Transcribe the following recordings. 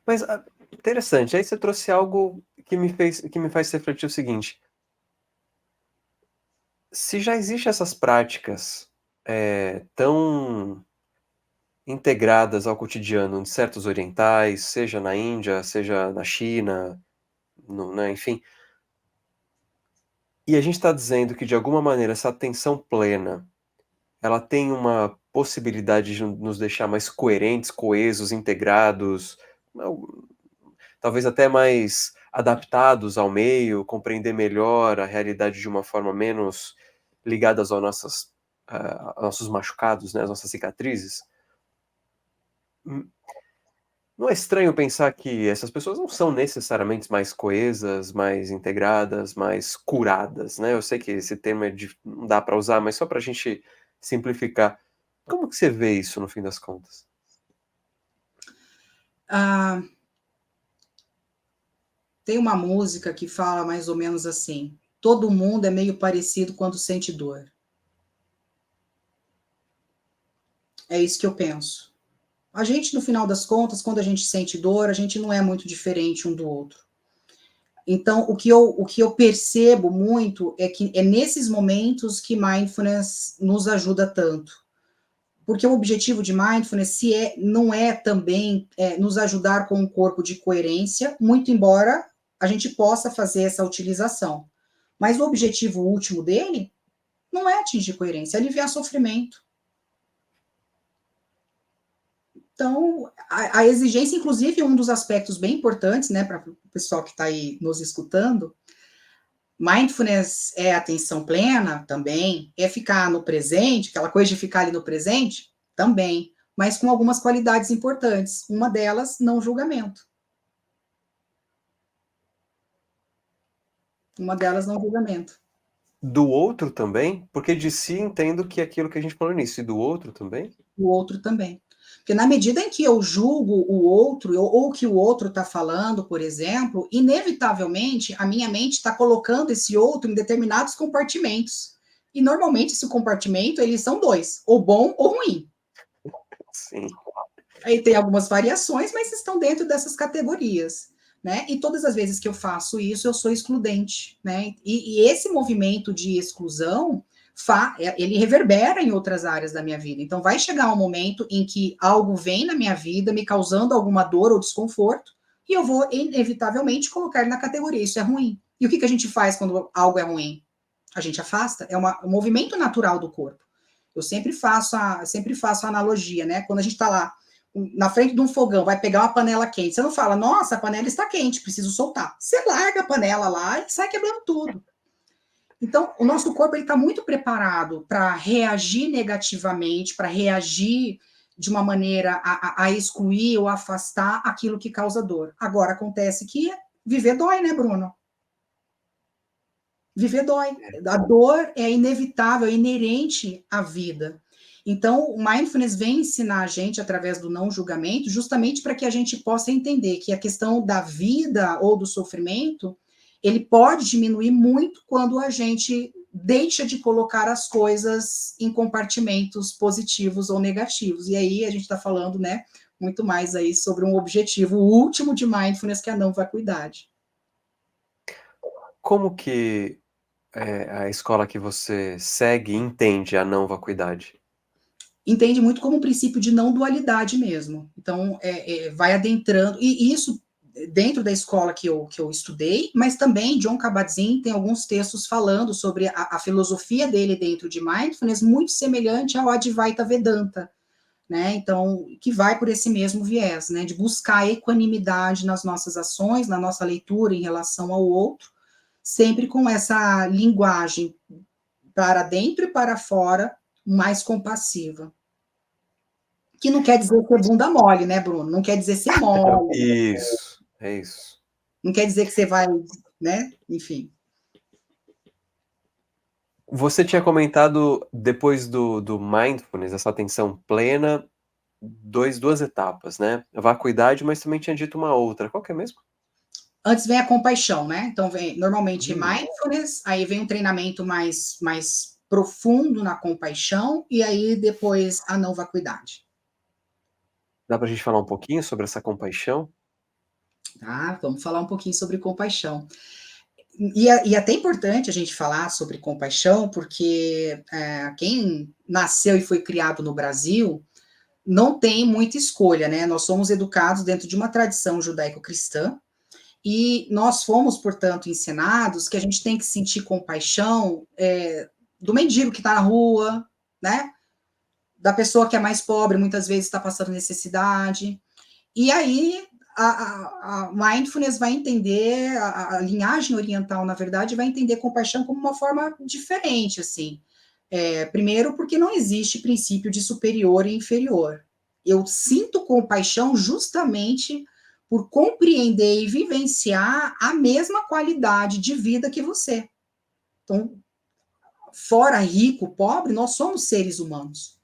Mas interessante, aí você trouxe algo que me faz refletir o seguinte: se já existem essas práticas tão integradas ao cotidiano de certos orientais, seja na Índia, seja na China, né, enfim, e a gente está dizendo que de alguma maneira essa atenção plena, ela tem uma possibilidade de nos deixar mais coerentes, coesos, integrados, não, talvez até mais adaptados ao meio, compreender melhor a realidade de uma forma menos ligadas aos nossos machucados, né, às nossas cicatrizes. Hum, Não é estranho pensar que essas pessoas não são necessariamente mais coesas, mais integradas, mais curadas, né? Eu sei que esse termo não dá para usar, mas só para a gente simplificar. Como que você vê isso no fim das contas? Ah, tem uma música que fala mais ou menos assim: todo mundo é meio parecido quando sente dor. É isso que eu penso. A gente, no final das contas, quando a gente sente dor, a gente não é muito diferente um do outro. Então, o que eu percebo muito é que é nesses momentos que mindfulness nos ajuda tanto. Porque o objetivo de mindfulness não é também nos ajudar com um corpo de coerência, muito embora a gente possa fazer essa utilização. Mas o objetivo último dele não é atingir coerência, é aliviar sofrimento. Então, a exigência, inclusive, um dos aspectos bem importantes, né, para o pessoal que está aí nos escutando, mindfulness é atenção plena também, é ficar no presente, aquela coisa de ficar ali no presente também, mas com algumas qualidades importantes. Uma delas, não julgamento. Uma delas, não julgamento. Do outro também? Porque de si entendo que é aquilo que a gente falou no início, e do outro também? O outro também. Porque na medida em que eu julgo o outro, ou o que o outro está falando, por exemplo, inevitavelmente a minha mente está colocando esse outro em determinados compartimentos. E normalmente esse compartimento, eles são dois, ou bom ou ruim. Sim. Aí tem algumas variações, mas estão dentro dessas categorias. Né? E todas as vezes que eu faço isso, eu sou excludente. Né? E esse movimento de exclusão, ele reverbera em outras áreas da minha vida. Então, vai chegar um momento em que algo vem na minha vida me causando alguma dor ou desconforto, e eu vou, inevitavelmente, colocar na categoria: isso é ruim. E o que a gente faz quando algo é ruim? A gente afasta. É um movimento natural do corpo. Eu sempre faço a analogia, né? Quando a gente está lá na frente de um fogão, vai pegar uma panela quente, você não fala, nossa, a panela está quente, preciso soltar. Você larga a panela lá e sai quebrando tudo. Então, o nosso corpo está muito preparado para reagir negativamente, para reagir de uma maneira a excluir ou afastar aquilo que causa dor. Agora, acontece que viver dói, né, Bruno? Viver dói. A dor é inevitável, é inerente à vida. Então, o mindfulness vem ensinar a gente, através do não julgamento, justamente para que a gente possa entender que a questão da vida ou do sofrimento, ele pode diminuir muito quando a gente deixa de colocar as coisas em compartimentos positivos ou negativos. E aí a gente está falando, né, muito mais aí sobre um objetivo último de mindfulness, que é a não vacuidade. Como que a escola que você segue entende a não vacuidade? Entende muito como um princípio de não dualidade mesmo. Então, vai adentrando, e isso dentro da escola que eu estudei, mas também John Kabat-Zinn tem alguns textos falando sobre a filosofia dele dentro de mindfulness, muito semelhante ao Advaita Vedanta, né? Então, que vai por esse mesmo viés, né? De buscar equanimidade nas nossas ações, na nossa leitura em relação ao outro, sempre com essa linguagem para dentro e para fora mais compassiva. Que não quer dizer ser bunda mole, né, Bruno? Não quer dizer ser mole, Isso, é isso. não quer dizer que você vai, né? Enfim. Você tinha comentado, depois do mindfulness, essa atenção plena, duas etapas, né? A vacuidade, mas também tinha dito uma outra. Qual que é mesmo? Antes vem a compaixão, né? Então vem normalmente Hum, mindfulness, aí vem um treinamento mais profundo na compaixão, e aí depois a não vacuidade. Dá pra gente falar um pouquinho sobre essa compaixão? Tá? Vamos falar um pouquinho sobre compaixão. E até importante a gente falar sobre compaixão, porque quem nasceu e foi criado no Brasil não tem muita escolha, né? Nós somos educados dentro de uma tradição judaico-cristã e nós fomos, portanto, ensinados que a gente tem que sentir compaixão do mendigo que está na rua, né? Da pessoa que é mais pobre, muitas vezes está passando necessidade. E aí a mindfulness vai entender, a linhagem oriental, na verdade, vai entender compaixão como uma forma diferente, assim. Primeiro, porque não existe princípio de superior e inferior. Eu sinto compaixão justamente por compreender e vivenciar a mesma qualidade de vida que você. Então, fora rico, pobre, nós somos seres humanos.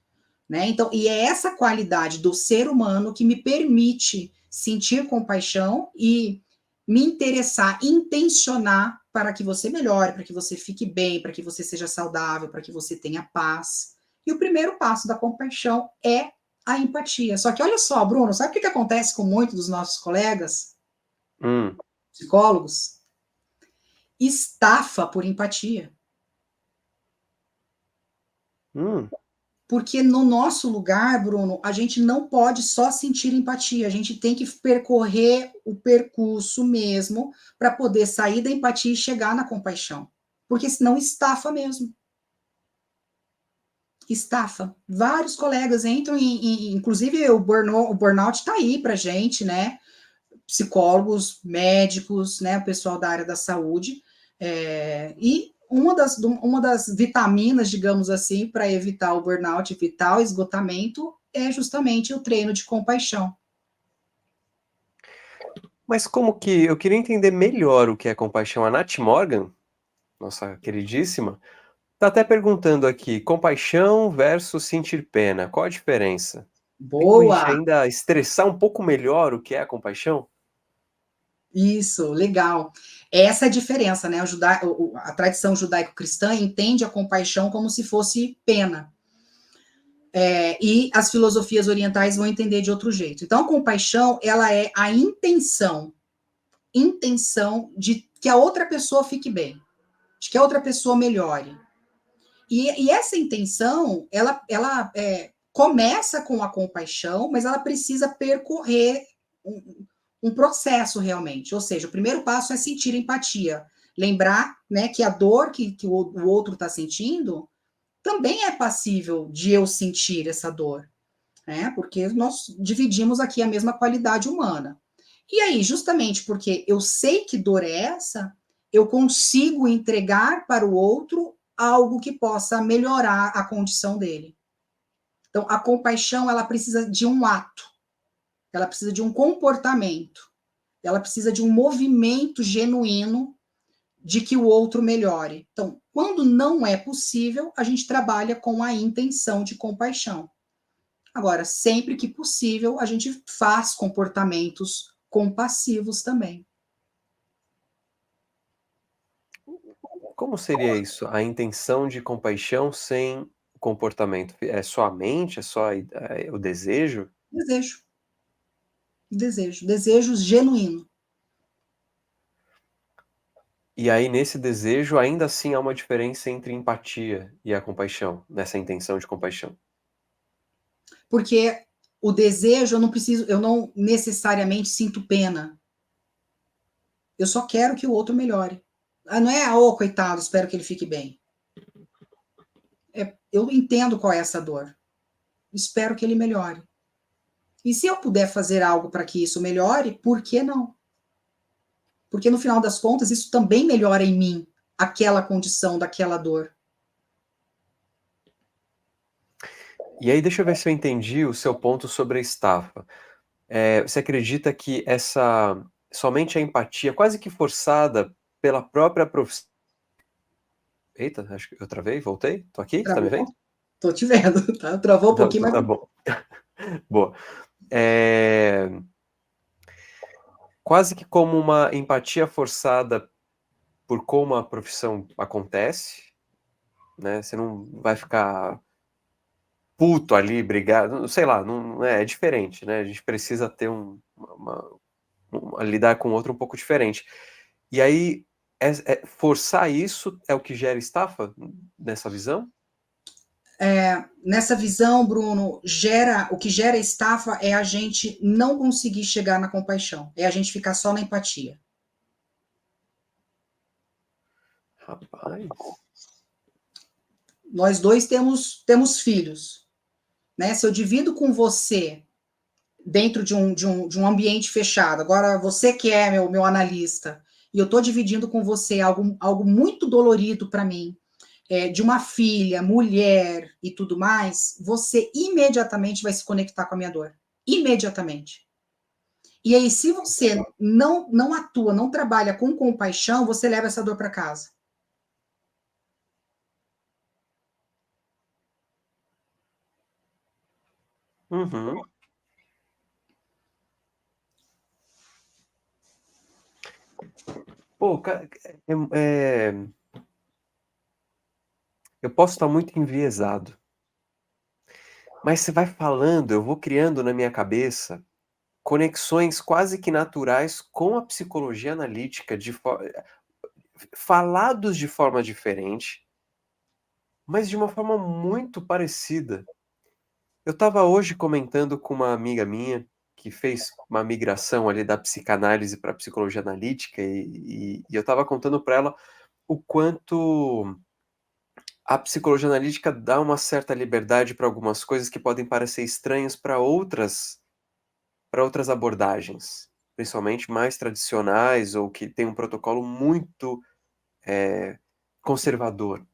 Né? Então, e é essa qualidade do ser humano que me permite sentir compaixão e me interessar, intencionar para que você melhore, para que você fique bem, para que você seja saudável, para que você tenha paz. E o primeiro passo da compaixão é a empatia. Só que olha só, Bruno, sabe o que acontece com muitos dos nossos colegas Hum, psicólogos? Estafa por empatia. hum. Porque no nosso lugar, Bruno, a gente não pode só sentir empatia, a gente tem que percorrer o percurso mesmo para poder sair da empatia e chegar na compaixão. Porque senão estafa mesmo. Estafa. Vários colegas entram inclusive o burnout está aí para gente, né? Psicólogos, médicos, né? O pessoal da área da saúde. E uma das vitaminas, digamos assim, para evitar o burnout, evitar o esgotamento, é justamente o treino de compaixão. Mas como que eu queria entender melhor o que é compaixão. A Nath Morgan, nossa queridíssima, tá até perguntando aqui, compaixão versus sentir pena, qual a diferença? Tem como a gente Boa! ainda estressar um pouco melhor o que é a compaixão? Isso, legal. Essa é a diferença, né? A tradição judaico-cristã entende a compaixão como se fosse pena. E as filosofias orientais vão entender de outro jeito. Então, a compaixão, ela é a intenção de que a outra pessoa fique bem, de que a outra pessoa melhore. E essa intenção, ela começa com a compaixão, mas ela precisa percorrer um processo realmente. Ou seja, o primeiro passo é sentir empatia. Lembrar, né, que a dor que o outro está sentindo também é passível de eu sentir essa dor, né? Porque nós dividimos aqui a mesma qualidade humana. E aí, justamente porque eu sei que dor é essa, eu consigo entregar para o outro algo que possa melhorar a condição dele. Então, a compaixão, ela precisa de um ato, ela precisa de um comportamento, ela precisa de um movimento genuíno de que o outro melhore. Então, quando não é possível, a gente trabalha com a intenção de compaixão. Agora, sempre que possível, a gente faz comportamentos compassivos também. Como seria isso? A intenção de compaixão sem comportamento? É só a mente? É só o desejo? Desejo, desejo genuíno. E aí, nesse desejo, ainda assim há uma diferença entre empatia e a compaixão, nessa intenção de compaixão. Porque o desejo, eu não necessariamente sinto pena. Eu só quero que o outro melhore. Não é, coitado, espero que ele fique bem. Eu entendo qual é essa dor. Espero que ele melhore. E se eu puder fazer algo para que isso melhore, por que não? Porque no final das contas, isso também melhora em mim aquela condição daquela dor. E aí, deixa eu ver se eu entendi o seu ponto sobre a estafa. Você acredita que somente a empatia, quase que forçada pela própria profissão. Eita, acho que eu travei, voltei? Tô aqui? Você tá me Travou? vendo? Tô te vendo, tá? Travou um Tá, pouquinho, então mas tá bom. Boa. É, quase que como uma empatia forçada por como a profissão acontece, né? Você não vai ficar puto ali, brigado, sei lá, não é diferente, né? A gente precisa ter lidar com o outro um pouco diferente. E aí, forçar isso é o que gera estafa, nessa visão? Nessa visão, Bruno, o que gera estafa é a gente não conseguir chegar na compaixão, é a gente ficar só na empatia. Rapaz. Nós dois temos filhos, né? Se eu divido com você dentro de um ambiente fechado, agora você que é meu analista, e eu estou dividindo com você algo muito dolorido para mim, de uma filha, mulher e tudo mais, você imediatamente vai se conectar com a minha dor. Imediatamente. E aí, se você não atua, não trabalha com compaixão, você leva essa dor para casa. Uhum. Pô, eu posso estar muito enviesado, mas você vai falando, eu vou criando na minha cabeça conexões quase que naturais com a psicologia analítica, falados de forma diferente, mas de uma forma muito parecida. Eu estava hoje comentando com uma amiga minha que fez uma migração ali da psicanálise para a psicologia analítica e eu estava contando para ela o quanto a psicologia analítica dá uma certa liberdade para algumas coisas que podem parecer estranhas para outras abordagens, principalmente mais tradicionais ou que têm um protocolo muito conservador.